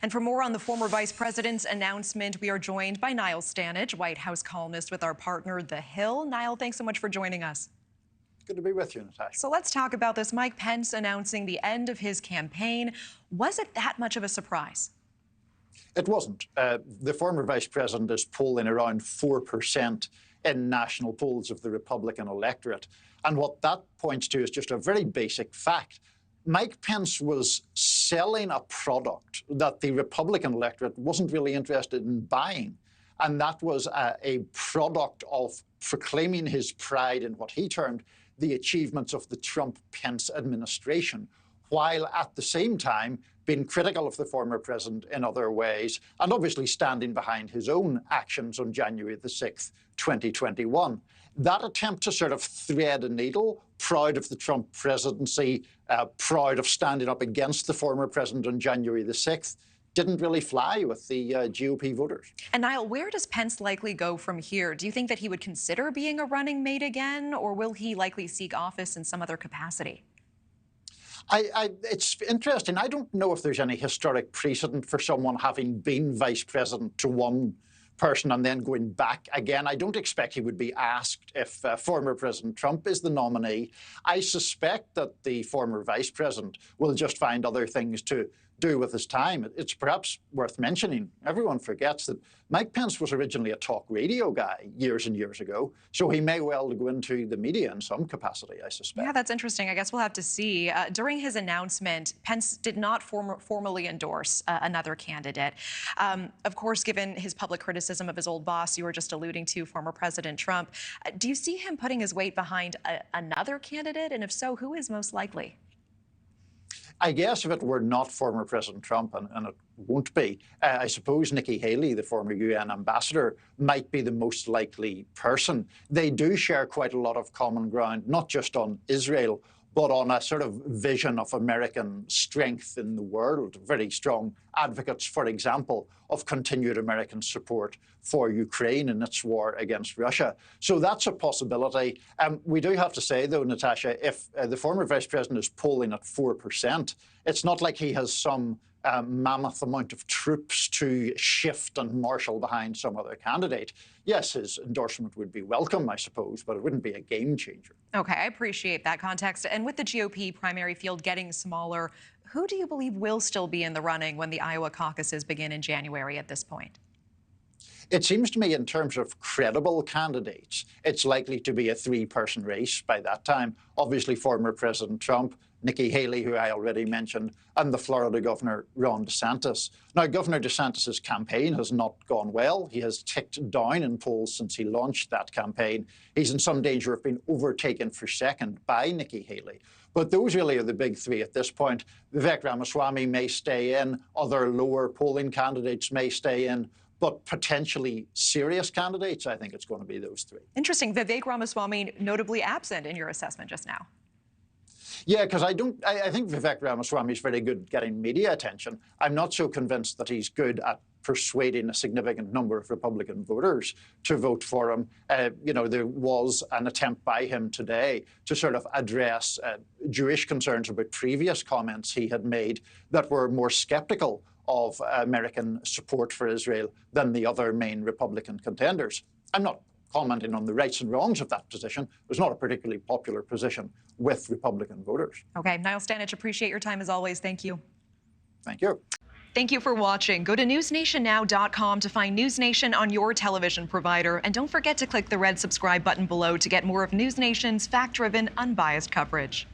And for more on the former vice president's announcement, we are joined by Niall Stanage, White House columnist with our partner, The Hill. Niall, thanks so much for joining us. Good to be with you, Natasha. So let's talk about this. Mike Pence announcing the end of his campaign. Was it that much of a surprise? It wasn't. The former vice president is polling around 4% in national polls of the Republican electorate. And what that points to is just a very basic fact. Mike Pence was selling a product that the Republican electorate wasn't really interested in buying. And that was a product of proclaiming his pride in what he termed the achievements of the Trump-Pence administration, while at the same time being critical of the former president in other ways, and obviously standing behind his own actions on January the 6th, 2021. That attempt to sort of thread a needle, proud of the Trump presidency, proud of standing up against the former president on January the 6th, didn't really fly with the GOP voters. And Niall, where does Pence likely go from here? Do you think that he would consider being a running mate again, or will he likely seek office in some other capacity? It's interesting. I don't know if there's any historic precedent for someone having been vice president to one person and then going back again. I don't expect he would be asked if former President Trump is the nominee. I suspect that the former vice president will just find other things to do with his time. It's perhaps worth mentioning, everyone forgets that Mike Pence was originally a talk radio guy years and years ago, so he may well go into the media in some capacity, I suspect. Yeah, that's interesting. I guess we'll have to see. During his announcement, Pence did not formally endorse another candidate. Of course, given his public criticism of his old boss, you were just alluding to, former President Trump, do you see him putting his weight behind another candidate? And if so, who is most likely? I guess if it were not former President Trump, and it won't be, I suppose Nikki Haley, the former UN ambassador, might be the most likely person. They do share quite a lot of common ground, not just on Israel, but on a sort of vision of American strength in the world. Very strong advocates, for example, of continued American support for Ukraine in its war against Russia. So that's a possibility. We do have to say, though, Natasha, if the former vice president is polling at 4%, it's not like he has some mammoth amount of troops to shift and marshal behind some other candidate. Yes, his endorsement would be welcome, I suppose, but it wouldn't be a game changer. Okay, I appreciate that context. And with the GOP primary field getting smaller, who do you believe will still be in the running when the Iowa caucuses begin in January at this point? It seems to me, in terms of credible candidates, it's likely to be a three-person race by that time. Obviously, former President Trump, Nikki Haley, who I already mentioned, and the Florida governor, Ron DeSantis. Now, Governor DeSantis' campaign has not gone well. He has ticked down in polls since he launched that campaign. He's in some danger of being overtaken for second by Nikki Haley. But those really are the big three at this point. Vivek Ramaswamy may stay in. Other lower polling candidates may stay in. But potentially serious candidates, I think it's going to be those three. Interesting. Vivek Ramaswamy notably absent in your assessment just now. Yeah, because I think Vivek Ramaswamy is very good at getting media attention. I'm not so convinced that he's good at persuading a significant number of Republican voters to vote for him. There was an attempt by him today to sort of address Jewish concerns about previous comments he had made that were more skeptical of American support for Israel than the other main Republican contenders. I'm not commenting on the rights and wrongs of that position. It was not a particularly popular position with Republican voters. Okay, Niall Stanage, appreciate your time as always. Thank you. Thank you. Thank you for watching. Go to newsnationnow.com to find News Nation on your television provider. And don't forget to click the red subscribe button below to get more of News Nation's fact-driven, unbiased coverage.